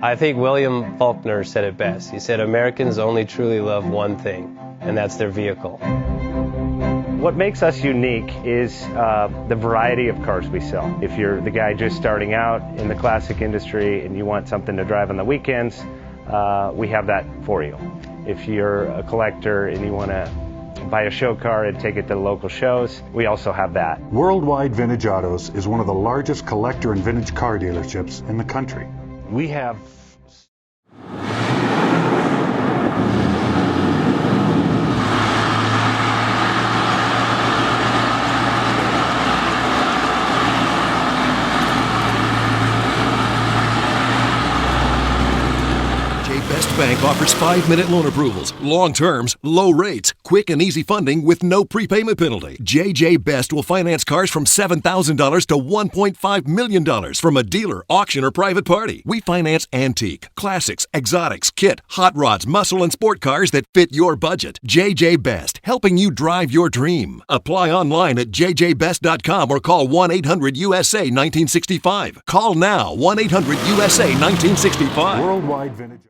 I think William Faulkner said it best. He said, Americans only truly love one thing, and that's their vehicle. What makes us unique is the variety of cars we sell. If you're the guy just starting out in the classic industry and you want something to drive on the weekends, we have that for you. If you're a collector and you want to buy a show car and take it to the local shows, we also have that. Worldwide Vintage Autos is one of the largest collector and vintage car dealerships in the country. We have Best Bank offers 5-minute loan approvals, long terms, low rates, quick and easy funding with no prepayment penalty. JJ Best will finance cars from $7,000 to $1.5 million from a dealer, auction, or private party. We finance antique, classics, exotics, kit, hot rods, muscle, and sport cars that fit your budget. JJ Best, helping you drive your dream. Apply online at jjbest.com or call 1-800-USA-1965. Call now, 1-800-USA-1965. Worldwide Vintage